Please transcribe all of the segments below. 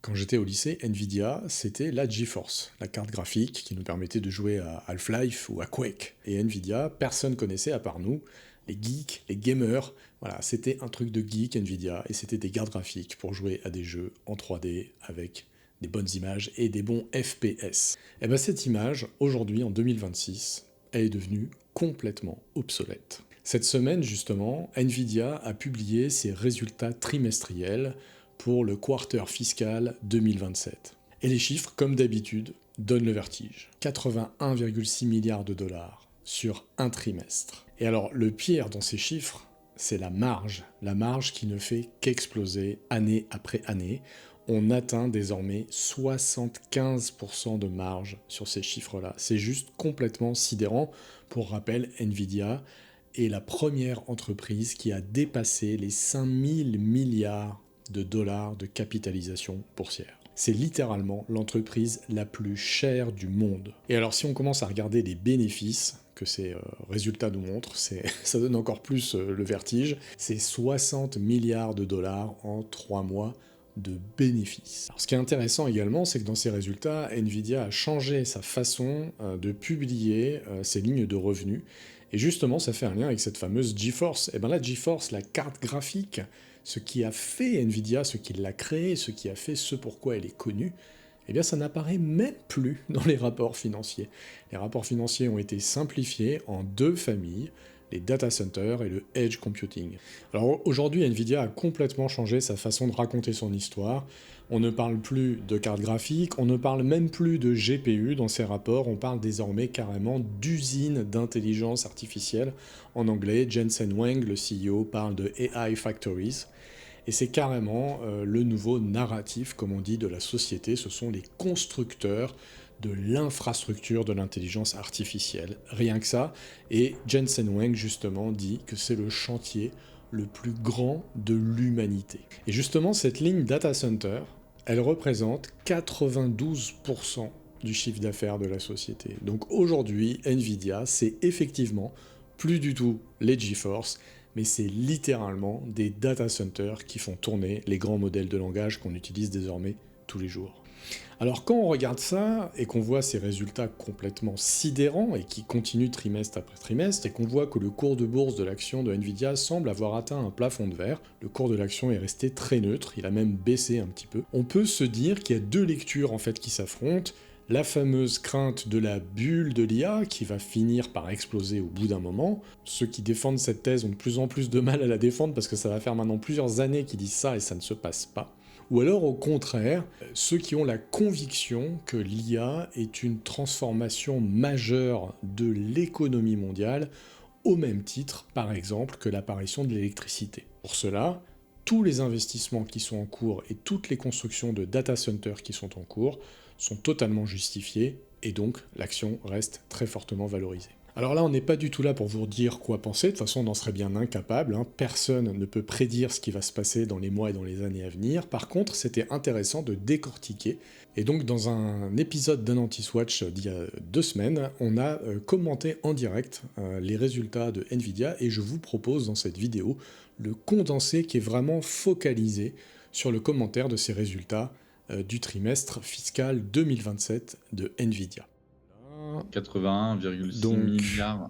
Quand j'étais au lycée, Nvidia, c'était la GeForce, la carte graphique qui nous permettait de jouer à Half-Life ou à Quake. Et Nvidia, personne connaissait à part nous, les geeks, les gamers. Voilà, c'était un truc de geek Nvidia, et c'était des cartes graphiques pour jouer à des jeux en 3D avec des bonnes images et des bons FPS. Et bien cette image, aujourd'hui en 2026, elle est devenue complètement obsolète. Cette semaine, justement, Nvidia a publié ses résultats trimestriels pour le quarter fiscal 2027. Et les chiffres, comme d'habitude, donnent le vertige. 81,6 milliards de dollars sur un trimestre. Et alors, le pire dans ces chiffres, c'est la marge qui ne fait qu'exploser année après année. On atteint désormais 75% de marge sur ces chiffres-là. C'est juste complètement sidérant. Pour rappel, Nvidia est la première entreprise qui a dépassé les 5000 milliards de dollars de capitalisation boursière. C'est littéralement l'entreprise la plus chère du monde. Et alors si on commence à regarder les bénéfices que ces résultats nous montrent, ça donne encore plus le vertige. C'est 60 milliards de dollars en 3 mois de bénéfices. Alors, ce qui est intéressant également, c'est que dans ces résultats, Nvidia a changé sa façon de publier ses lignes de revenus. Et justement, ça fait un lien avec cette fameuse GeForce. Et bien la GeForce, la carte graphique, ce qui a fait Nvidia, ce qui l'a créée, ce qui a fait ce pourquoi elle est connue, eh bien ça n'apparaît même plus dans les rapports financiers. Les rapports financiers ont été simplifiés en 2 familles, les data centers et le edge computing. Alors aujourd'hui, Nvidia a complètement changé sa façon de raconter son histoire. On ne parle plus de carte graphique, on ne parle même plus de GPU dans ces rapports, on parle désormais carrément d'usine d'intelligence artificielle. En anglais, Jensen Huang, le CEO, parle de AI Factories. Et c'est carrément le nouveau narratif, comme on dit, de la société. Ce sont les constructeurs de l'infrastructure de l'intelligence artificielle. Rien que ça. Et Jensen Huang, justement, dit que c'est le chantier le plus grand de l'humanité. Et justement, cette ligne data center, elle représente 92% du chiffre d'affaires de la société. Donc aujourd'hui, Nvidia, c'est effectivement plus du tout les GeForce, mais c'est littéralement des data centers qui font tourner les grands modèles de langage qu'on utilise désormais tous les jours. Alors quand on regarde ça, et qu'on voit ces résultats complètement sidérants, et qui continuent trimestre après trimestre, et qu'on voit que le cours de bourse de l'action de Nvidia semble avoir atteint un plafond de verre, le cours de l'action est resté très neutre, il a même baissé un petit peu, on peut se dire qu'il y a 2 lectures en fait qui s'affrontent, la fameuse crainte de la bulle de l'IA qui va finir par exploser au bout d'un moment. Ceux qui défendent cette thèse ont de plus en plus de mal à la défendre parce que ça va faire maintenant plusieurs années qu'ils disent ça et ça ne se passe pas. Ou alors au contraire, ceux qui ont la conviction que l'IA est une transformation majeure de l'économie mondiale, au même titre par exemple que l'apparition de l'électricité. Pour cela, tous les investissements qui sont en cours et toutes les constructions de data centers qui sont en cours sont totalement justifiés, et donc l'action reste très fortement valorisée. Alors là, on n'est pas du tout là pour vous dire quoi penser, de toute façon on en serait bien incapable, personne ne peut prédire ce qui va se passer dans les mois et dans les années à venir. Par contre, c'était intéressant de décortiquer, et donc dans un épisode d'Anantis Watch d'il y a 2 semaines, on a commenté en direct les résultats de Nvidia, et je vous propose dans cette vidéo le condensé qui est vraiment focalisé sur le commentaire de ces résultats du trimestre fiscal 2027 de Nvidia. 81,6 milliards.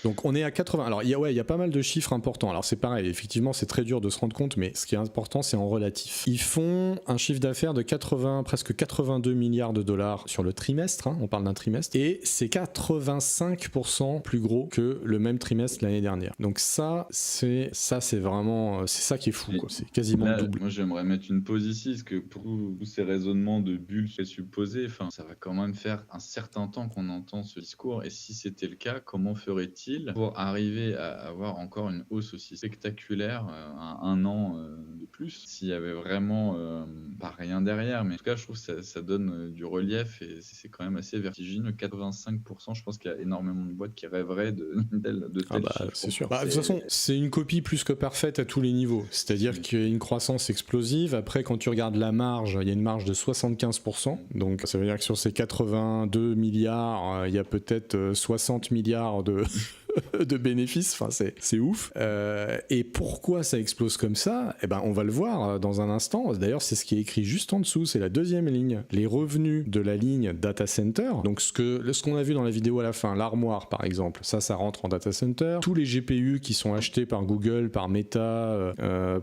Donc on est à 80. Alors il y a pas mal de chiffres importants. Alors c'est pareil, effectivement c'est très dur de se rendre compte, mais ce qui est important c'est en relatif. Ils font un chiffre d'affaires de presque 82 milliards de dollars sur le trimestre, on parle d'un trimestre, et c'est 85% plus gros que le même trimestre l'année dernière. Donc c'est vraiment, c'est ça qui est fou, quoi. C'est quasiment là, double. Moi j'aimerais mettre une pause ici, parce que pour tous ces raisonnements de bulles supposées, ça va quand même faire un certain temps qu'on entend ce discours, et si c'était le cas, comment ferait-il pour arriver à avoir encore une hausse aussi spectaculaire à 1 an de plus, s'il y avait vraiment pas rien derrière, mais en tout cas je trouve que ça donne du relief, et c'est quand même assez vertigineux. 85%, je pense qu'il y a énormément de boîtes qui rêveraient de tels chiffres. C'est sûr. De toute façon, c'est une copie plus que parfaite à tous les niveaux, c'est-à-dire qu'il y a une croissance explosive. Après, quand tu regardes la marge, il y a une marge de 75%, donc ça veut dire que sur ces 82 milliards, il y a peut-être 60 milliards de de bénéfices, enfin c'est ouf. Et pourquoi ça explose comme ça? Eh ben on va le voir dans un instant. D'ailleurs c'est ce qui est écrit juste en dessous, c'est la deuxième ligne. Les revenus de la ligne data center, donc ce qu'on a vu dans la vidéo à la fin, l'armoire par exemple, ça rentre en data center. Tous les GPU qui sont achetés par Google, par Meta,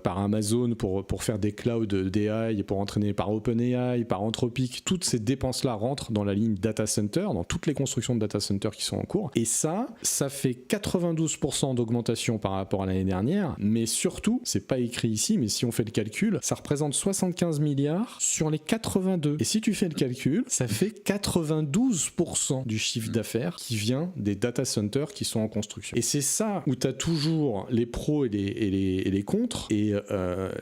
par Amazon pour faire des clouds d'AI, pour entraîner par OpenAI, par Anthropic, toutes ces dépenses-là rentrent dans la ligne data center, dans toutes les constructions de data center qui sont en cours. Et ça fait 92% d'augmentation par rapport à l'année dernière, mais surtout, c'est pas écrit ici, mais si on fait le calcul, ça représente 75 milliards sur les 82. Et si tu fais le calcul, ça fait 92% du chiffre d'affaires qui vient des data centers qui sont en construction. Et c'est ça où tu as toujours les pros et les contres. Et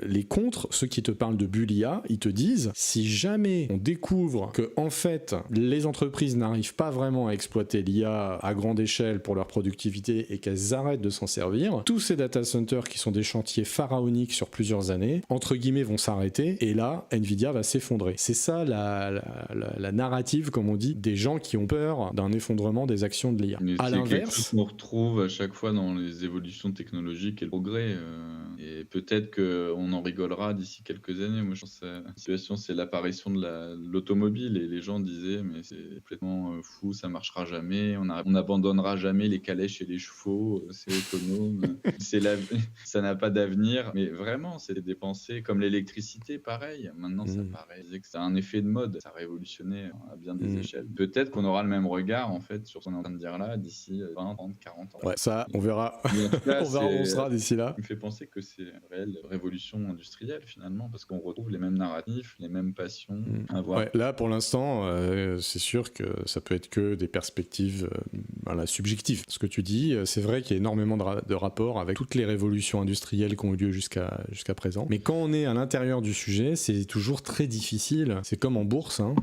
les contres, ceux qui te parlent de bulle IA, ils te disent, si jamais on découvre que en fait, les entreprises n'arrivent pas vraiment à exploiter l'IA à grande échelle pour leur productivité et qu'elles arrêtent de s'en servir, tous ces data centers qui sont des chantiers pharaoniques sur plusieurs années, entre guillemets, vont s'arrêter et là, Nvidia va s'effondrer. C'est ça la narrative, comme on dit, des gens qui ont peur d'un effondrement des actions de l'IA. Mais à c'est quelque chose l'inverse, qu'on retrouve à chaque fois dans les évolutions technologiques et le progrès. Et peut-être qu'on en rigolera d'ici quelques années. Moi, je pense que la situation, c'est l'apparition de l'automobile. Et les gens disaient, mais c'est complètement fou, ça marchera jamais. On n'abandonnera jamais les calèches et les chevaux. C'est autonome. Ça n'a pas d'avenir. Mais vraiment, c'est des pensées comme l'électricité, pareil. Maintenant, ça paraît que c'est un effet de mode. Ça a révolutionné à bien des échelles. Peut-être qu'on aura le même regard, en fait, sur ce qu'on est en train de dire là, d'ici 20, 30, 40 ans. ouais, ça, on verra. Mais en tout cas, On verra où on sera d'ici là. ça me fait penser que c'est une réelle révolution industrielle, finalement, parce qu'on retrouve les mêmes narratifs, les mêmes passions à voir. Ouais, là, pour l'instant, c'est sûr que ça peut être que des perspectives subjectives. Ce que tu dis, c'est vrai qu'il y a énormément de rapports avec toutes les révolutions industrielles qui ont eu lieu jusqu'à présent. Mais quand on est à l'intérieur du sujet, c'est toujours très difficile. C'est comme en bourse, hein.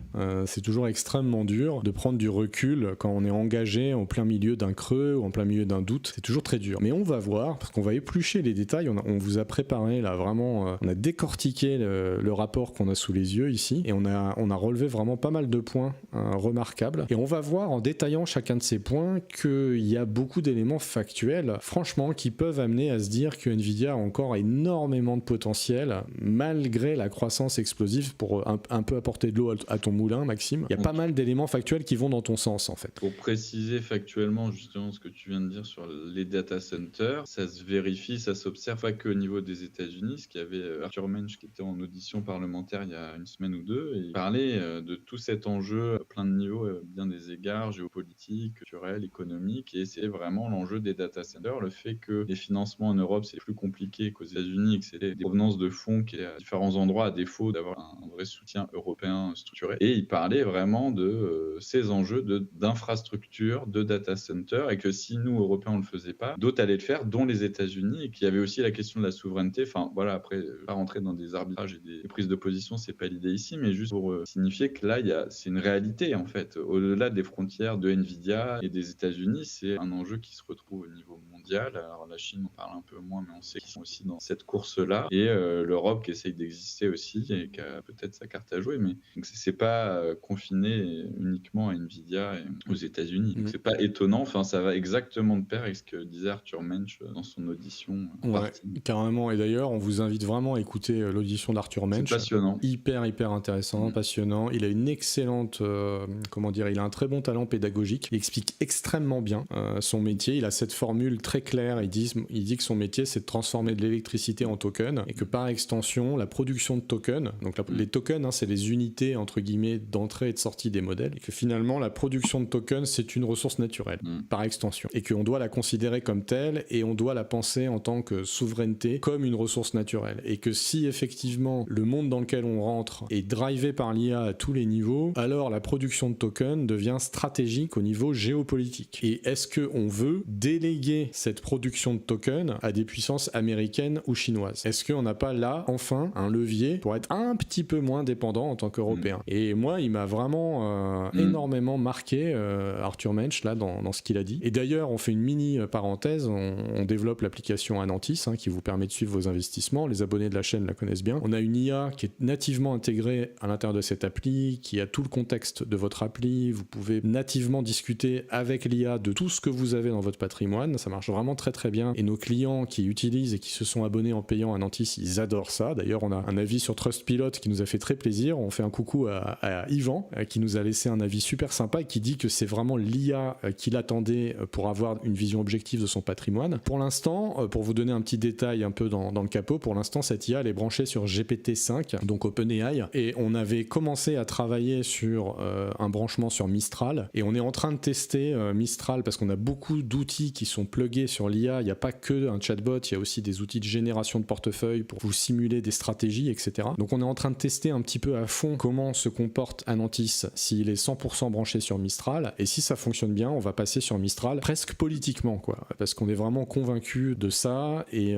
C'est toujours extrêmement dur de prendre du recul quand on est engagé en plein milieu d'un creux ou en plein milieu d'un doute. C'est toujours très dur. Mais on va voir, parce qu'on va éplucher les détails. On vous a préparé là vraiment, on a décortiqué le rapport qu'on a sous les yeux ici et on a relevé vraiment pas mal de points remarquables. Et on va voir en détaillant chacun de ces points qu'il y a beaucoup d'éléments factuels, franchement, qui peuvent amener à se dire que Nvidia a encore énormément de potentiel malgré la croissance explosive pour un peu apporter de l'eau à ton moulin, Maxime. Il y a pas mal d'éléments factuels qui vont dans ton sens en fait. Pour préciser factuellement justement ce que tu viens de dire sur les data centers, ça se vérifie, ça s'observe pas qu'au niveau des États-Unis. Ce qu'il y avait Arthur Mensch qui était en audition parlementaire il y a une semaine ou deux et il parlait de tout cet enjeu à plein de niveaux, bien des égards, géopolitiques, culturels, économiques, et c'est vraiment l'enjeu des data centers, le fait que les financements en Europe c'est plus compliqué qu'aux États-Unis et que c'est des provenances de fonds qui est à différents endroits à défaut d'avoir un vrai soutien européen structuré. Et il parlait vraiment de ces enjeux d'infrastructure, de data center, et que si nous Européens on le faisait pas, d'autres allaient le faire, dont les États-Unis, et qu'il y avait aussi la question de la souveraineté. Enfin voilà, après pas rentrer dans des arbitrages et des prises de position, c'est pas l'idée ici, mais juste pour signifier que là c'est une réalité en fait. Au-delà des frontières de Nvidia et des États-Unis, c'est un enjeu qui se retrouve au niveau mondial. Alors la Chine on parle un peu moins, mais on sait qu'ils sont aussi dans cette course-là, et l'Europe qui essaye d'exister aussi et qui a peut-être sa carte à jouer, mais donc c'est pas confiné uniquement à Nvidia et aux États-Unis. Donc c'est pas étonnant. Enfin, ça va exactement de pair avec ce que disait Arthur Mensch dans son audition. Ouais, carrément. Et d'ailleurs, on vous invite vraiment à écouter l'audition d'Arthur Mensch. C'est passionnant. Hyper intéressant, passionnant. Il a une excellente, il a un très bon talent pédagogique. Il explique extrêmement bien son métier. Il a cette formule très claire. Il dit que son métier, c'est de transformer de l'électricité en token et que par extension, la production de tokens, donc les tokens, c'est les unités entre guillemets d'entrée et de sortie des modèles, et que finalement la production de tokens c'est une ressource naturelle par extension, et qu'on doit la considérer comme telle et on doit la penser en tant que souveraineté comme une ressource naturelle, et que si effectivement le monde dans lequel on rentre est drivé par l'IA à tous les niveaux, alors la production de tokens devient stratégique au niveau géopolitique. Et est-ce qu'on veut déléguer cette production de tokens à des puissances américaines ou chinoises. Est-ce qu'on n'a pas là, enfin, un levier pour être un petit peu moins dépendant en tant qu'Européen? Et moi, il m'a vraiment énormément marqué, Arthur Mensch, là, dans ce qu'il a dit. Et d'ailleurs, on fait une mini parenthèse, on développe l'application Anantis, qui vous permet de suivre vos investissements. Les abonnés de la chaîne la connaissent bien. On a une IA qui est nativement intégrée à l'intérieur de cette appli, qui a tout le contexte de votre appli. Vous pouvez nativement discuter avec l'IA de tout ce que vous avez dans votre patrimoine. Ça marche vraiment très très bien. Et nos clients qui utilisent et qui se sont abonnés en payant Anantis, ils adorent ça. D'ailleurs, on a un avis sur Trustpilot qui nous a fait très plaisir. On fait un coucou à Yvan, qui nous a laissé un avis super sympa et qui dit que c'est vraiment l'IA qu'il attendait pour avoir une vision objective de son patrimoine. Pour l'instant, pour vous donner un petit détail un peu dans le capot, pour l'instant, cette IA elle est branchée sur GPT-5, donc OpenAI, et on avait commencé à travailler sur un branchement sur Mistral, et on est en train de tester Mistral parce qu'on a beaucoup d'outils qui sont plugués sur l'IA. Il n'y a pas que un chatbot, il y a aussi des outils de génération de portefeuille pour vous simuler des stratégies, etc. Donc on est en train de tester un petit peu à fond comment se comporte Anantis s'il est 100% branché sur Mistral, et si ça fonctionne bien, on va passer sur Mistral presque politiquement, quoi, parce qu'on est vraiment convaincu de ça. Et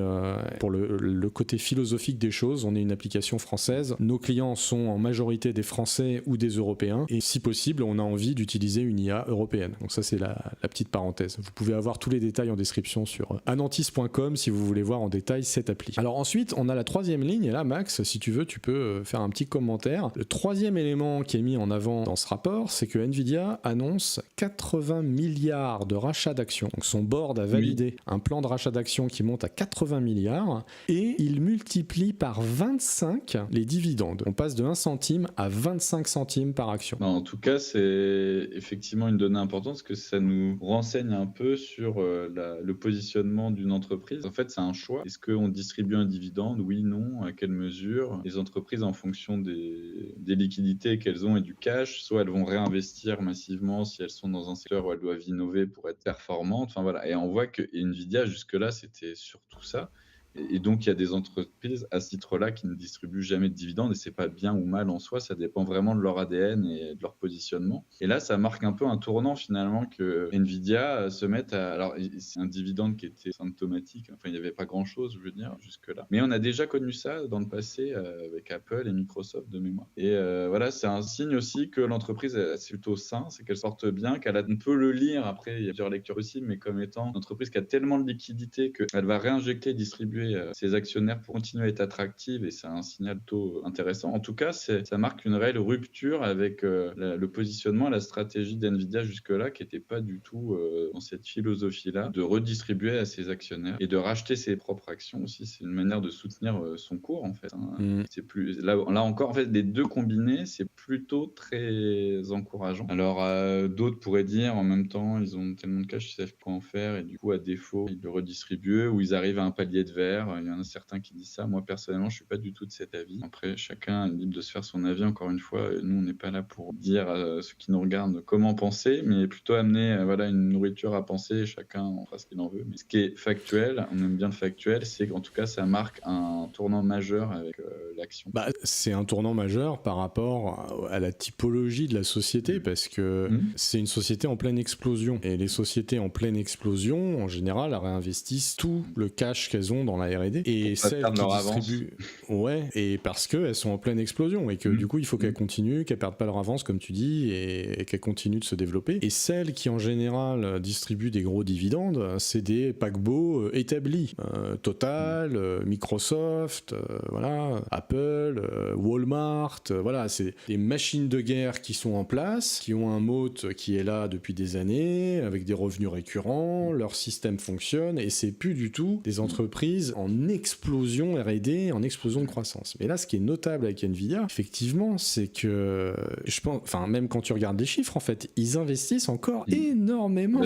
pour le côté philosophique des choses, on est une application française, nos clients sont en majorité des Français ou des Européens, et si possible on a envie d'utiliser une IA européenne. Donc ça c'est la petite parenthèse. Vous pouvez avoir tous les détails en description sur anantis.com si vous voulez voir en détail cette appli. Alors ensuite on a la troisième ligne, et là Max, si tu veux, tu peux faire un petit commentaire. Le troisième élément qui est mis en avant dans ce rapport, c'est que Nvidia annonce 80 milliards de rachats d'actions. Donc son board a validé un plan de rachat d'actions qui monte à 80 milliards, et il multiplie par 25 les dividendes. On passe de 1 centime à 25 centimes par action. En tout cas, c'est effectivement une donnée importante parce que ça nous renseigne un peu sur le positionnement d'une entreprise. En fait, c'est un choix. Est-ce qu'on distribue un dividende? Oui, non. À quelle mesure? Les entreprises, en fonction des liquidités qu'elles ont et du cash, soit elles vont réinvestir massivement si elles sont dans un secteur où elles doivent innover pour être performantes. Enfin voilà. Et on voit que Nvidia, jusque-là, c'était surtout ça. Et donc, il y a des entreprises à ce titre-là qui ne distribuent jamais de dividendes, et c'est pas bien ou mal en soi, ça dépend vraiment de leur ADN et de leur positionnement. Et là, ça marque un peu un tournant finalement que Nvidia se mette à... Alors, c'est un dividende qui était symptomatique, enfin, il n'y avait pas grand-chose, je veux dire, jusque-là. Mais on a déjà connu ça dans le passé avec Apple et Microsoft de mémoire. Et voilà, c'est un signe aussi que l'entreprise, c'est plutôt sain, c'est qu'elle sorte bien, on peut le lire, après, il y a plusieurs lectures aussi, mais comme étant une entreprise qui a tellement de liquidités qu'elle va réinjecter, distribuer ses actionnaires pour continuer à être attractive, et c'est un signal plutôt intéressant. En tout cas, ça marque une réelle rupture avec le positionnement et la stratégie d'NVIDIA jusque-là, qui n'était pas du tout dans cette philosophie-là, de redistribuer à ses actionnaires et de racheter ses propres actions aussi. C'est une manière de soutenir son cours, en fait. C'est plus, là encore, en fait, les deux combinés, c'est plutôt très encourageant. Alors, d'autres pourraient dire, en même temps, ils ont tellement de cash, ils savent quoi en faire, et du coup, à défaut, ils le redistribuent, ou ils arrivent à un palier de verre. Il y en a certains qui disent ça. Moi, personnellement, je suis pas du tout de cet avis. Après, chacun est libre de se faire son avis. Encore une fois, nous, on n'est pas là pour dire à ceux qui nous regardent comment penser, mais plutôt amener voilà, une nourriture à penser, et chacun en fera ce qu'il en veut. Mais ce qui est factuel, on aime bien le factuel, c'est qu'en tout cas, ça marque un tournant majeur avec l'action. C'est un tournant majeur par rapport à la typologie de la société, parce que c'est une société en pleine explosion. Et les sociétés en pleine explosion, en général, réinvestissent tout le cash qu'elles ont dans la R&D, et celles qui distribuent, et parce qu'elles sont en pleine explosion, et que du coup il faut qu'elles continuent, qu'elles perdent pas leur avance comme tu dis, et qu'elles continuent de se développer. Et celles qui en général distribuent des gros dividendes, c'est des paquebots établis, Total, Microsoft, voilà, Apple, Walmart, voilà, c'est des machines de guerre qui sont en place, qui ont un moat qui est là depuis des années, avec des revenus récurrents, leur système fonctionne, et c'est plus du tout des entreprises en explosion R&D, en explosion de croissance. Mais là, ce qui est notable avec Nvidia, effectivement, c'est que, je pense, enfin, même quand tu regardes les chiffres, en fait, ils investissent encore énormément.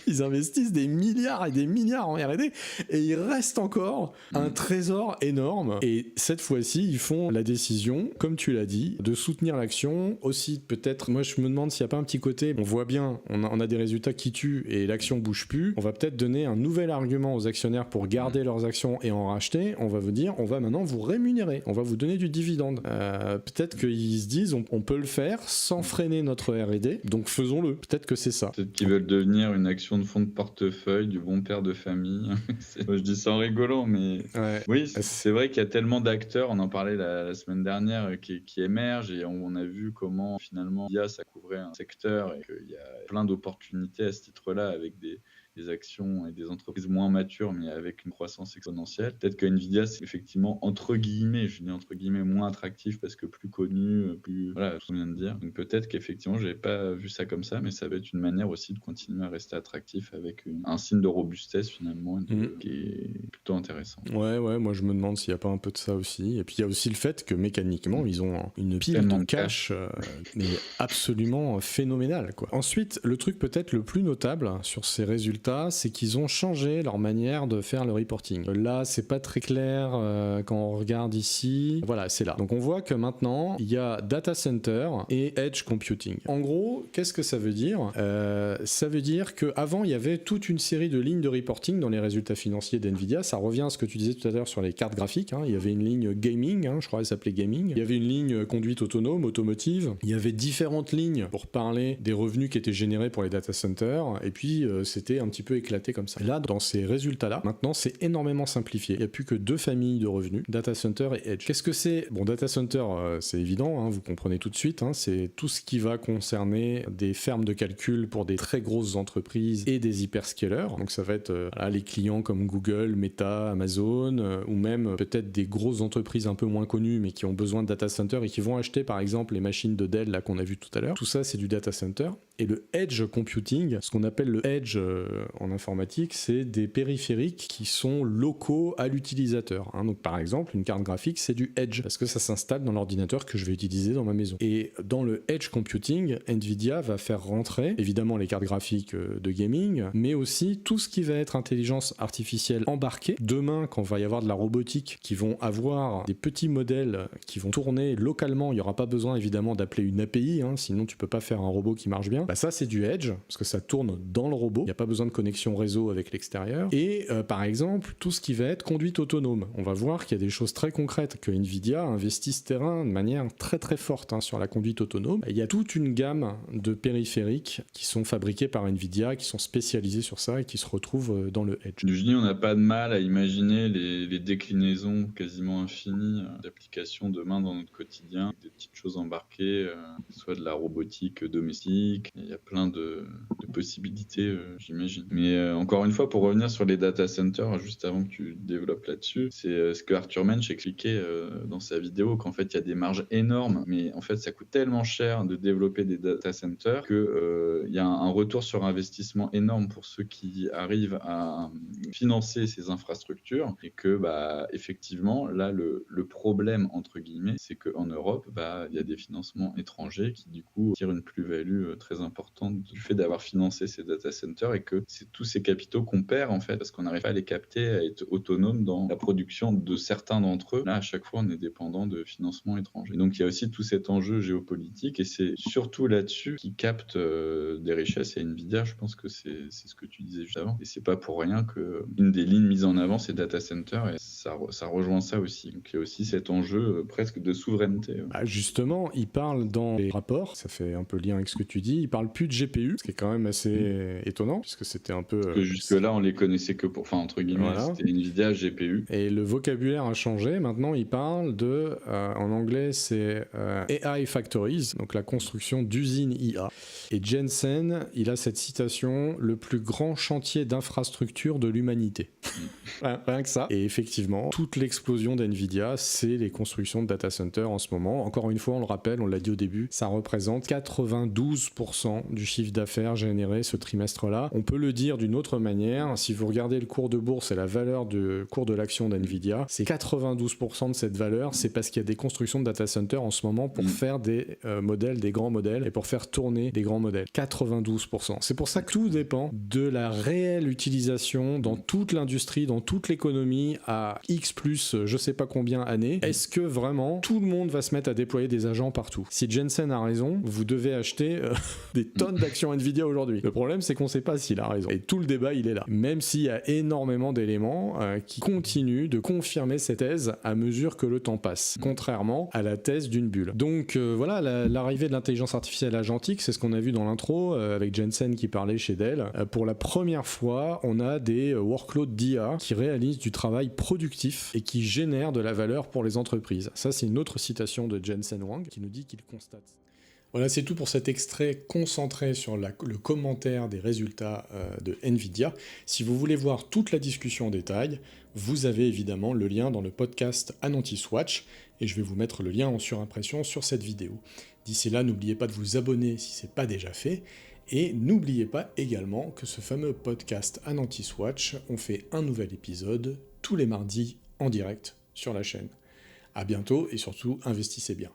Ils investissent des milliards et des milliards en R&D, et il reste encore un trésor énorme. Et cette fois-ci, ils font la décision, comme tu l'as dit, de soutenir soutenir l'action, aussi peut-être, moi je me demande s'il n'y a pas un petit côté, on voit bien, on a des résultats qui tuent et l'action bouge plus, on va peut-être donner un nouvel argument aux actionnaires pour garder leurs actions et en racheter, on va vous dire, on va maintenant vous rémunérer, on va vous donner du dividende. Peut-être qu'ils se disent, on peut le faire sans freiner notre R&D, donc faisons-le. Peut-être que c'est ça. Peut-être qu'ils veulent devenir une action de fonds de portefeuille du bon père de famille. Moi, je dis ça en rigolant, mais Ouais. oui, c'est vrai qu'il y a tellement d'acteurs, on en parlait la semaine dernière, qui émergent et on a vu comment finalement l'IA ça couvrait un secteur et qu'il y a plein d'opportunités à ce titre-là avec des actions et des entreprises moins matures mais avec une croissance exponentielle. Peut-être que Nvidia c'est effectivement entre guillemets, je dis entre guillemets moins attractif parce que plus connu, plus voilà, tout ce qu'on vient de dire. Donc peut-être qu'effectivement j'avais pas vu ça comme ça, mais ça va être une manière aussi de continuer à rester attractif avec un signe de robustesse finalement qui est plutôt intéressant. Ouais, moi je me demande s'il n'y a pas un peu de ça aussi. Et puis il y a aussi le fait que mécaniquement ils ont une pile Tellement de de cash mais absolument phénoménale, quoi. Ensuite, le truc peut-être le plus notable sur ces résultats, c'est qu'ils ont changé leur manière de faire le reporting. Là, c'est pas très clair quand on regarde ici. Voilà, c'est là. Donc on voit que maintenant, il y a data center et edge computing. En gros, qu'est-ce que ça veut dire ? Ça veut dire qu'avant, il y avait toute une série de lignes de reporting dans les résultats financiers d'NVIDIA. Ça revient à ce que tu disais tout à l'heure sur les cartes graphiques. Il y avait une ligne gaming, je crois qu'elle s'appelait gaming. Il y avait une ligne conduite autonome, automotive. Il y avait différentes lignes pour parler des revenus qui étaient générés pour les data centers. Et puis, c'était un petit peu éclaté comme ça. Là, dans ces résultats-là, maintenant, c'est énormément simplifié. Il n'y a plus que 2 familles de revenus, data center et edge. Qu'est-ce que c'est ? Bon, data center, c'est évident, vous comprenez tout de suite, c'est tout ce qui va concerner des fermes de calcul pour des très grosses entreprises et des hyperscalers. Donc ça va être les clients comme Google, Meta, Amazon, ou même peut-être des grosses entreprises un peu moins connues, mais qui ont besoin de data center et qui vont acheter par exemple les machines de Dell là qu'on a vu tout à l'heure. Tout ça, c'est du data center. Et le edge computing, ce qu'on appelle le edge en informatique, c'est des périphériques qui sont locaux à l'utilisateur. Donc par exemple, une carte graphique, c'est du edge, parce que ça s'installe dans l'ordinateur que je vais utiliser dans ma maison. Et dans le edge computing, Nvidia va faire rentrer, évidemment, les cartes graphiques de gaming, mais aussi tout ce qui va être intelligence artificielle embarquée. Demain, quand il va y avoir de la robotique, qui vont avoir des petits modèles qui vont tourner localement, il n'y aura pas besoin évidemment d'appeler une API, sinon tu peux pas faire un robot qui marche bien. Ça, c'est du edge, parce que ça tourne dans le robot, il n'y a pas besoin de connexion réseau avec l'extérieur. Et par exemple, tout ce qui va être conduite autonome. On va voir qu'il y a des choses très concrètes, que Nvidia investit ce terrain de manière très très forte sur la conduite autonome. Il y a toute une gamme de périphériques qui sont fabriqués par Nvidia, qui sont spécialisés sur ça et qui se retrouvent dans le edge. Je dis, on n'a pas de mal à imaginer les déclinaisons quasiment infinies d'applications demain dans notre quotidien, des petites choses embarquées, soit de la robotique domestique. Il y a plein de possibilités, j'imagine. Mais encore une fois, pour revenir sur les data centers, juste avant que tu développes là-dessus, c'est ce que Arthur Mensch expliquait dans sa vidéo, qu'en fait, il y a des marges énormes, mais en fait, ça coûte tellement cher de développer des data centers que il y a un retour sur investissement énorme pour ceux qui arrivent à financer ces infrastructures et que, effectivement, là, le problème, entre guillemets, c'est qu'en Europe, il y a des financements étrangers qui, du coup, tirent une plus-value très importante du fait d'avoir financé ces data centers et que c'est tous ces capitaux qu'on perd, en fait, parce qu'on n'arrive pas à les capter, à être autonome dans la production de certains d'entre eux. Là, à chaque fois, on est dépendant de financements étrangers. Donc, il y a aussi tout cet enjeu géopolitique et c'est surtout là-dessus qui capte des richesses. Et Nvidia, je pense que c'est ce que tu disais juste avant. Et c'est pas pour rien qu'une des lignes mises en avant, c'est data center et ça rejoint ça aussi. Donc, il y a aussi cet enjeu presque de souveraineté. Justement, il parle dans les rapports, ça fait un peu lien avec ce que tu dis, il parle plus de GPU, ce qui est quand même assez étonnant, puisque c'était un peu... Parce que jusque-là, on les connaissait que pour... Enfin, entre guillemets, voilà. C'était Nvidia, GPU. Et le vocabulaire a changé. Maintenant, il parle de... en anglais, c'est AI Factories, donc la construction d'usines IA. Et Jensen, il a cette citation, le plus grand chantier d'infrastructure de l'humanité. Rien que ça. Et effectivement, toute l'explosion d'NVIDIA, c'est les constructions de data centers en ce moment. Encore une fois, on le rappelle, on l'a dit au début, ça représente 92% du chiffre d'affaires généré rémunéré ce trimestre-là. On peut le dire d'une autre manière, si vous regardez le cours de bourse et la valeur de cours de l'action d'NVIDIA, c'est 92% de cette valeur, c'est parce qu'il y a des constructions de data centers en ce moment pour faire des modèles, des grands modèles, et pour faire tourner des grands modèles. 92%. C'est pour ça que tout dépend de la réelle utilisation dans toute l'industrie, dans toute l'économie, à X plus je sais pas combien années. Est-ce que vraiment tout le monde va se mettre à déployer des agents partout? Si Jensen a raison, vous devez acheter des tonnes d'actions Nvidia aujourd'hui. Le problème, c'est qu'on sait pas s'il a raison. Et tout le débat, il est là. Même s'il y a énormément d'éléments qui continuent de confirmer cette thèse à mesure que le temps passe, contrairement à la thèse d'une bulle. Donc voilà, l'arrivée de l'intelligence artificielle agentique, c'est ce qu'on a vu dans l'intro avec Jensen qui parlait chez Dell. Pour la première fois, on a des workloads d'IA qui réalisent du travail productif et qui génèrent de la valeur pour les entreprises. Ça, c'est une autre citation de Jensen Huang qui nous dit qu'il constate. Voilà, c'est tout pour cet extrait concentré sur le commentaire des résultats de NVIDIA. Si vous voulez voir toute la discussion en détail, vous avez évidemment le lien dans le podcast Anantis Watch, et je vais vous mettre le lien en surimpression sur cette vidéo. D'ici là, n'oubliez pas de vous abonner si ce n'est pas déjà fait, et n'oubliez pas également que ce fameux podcast Anantis Watch, on fait un nouvel épisode tous les mardis en direct sur la chaîne. À bientôt, et surtout, investissez bien.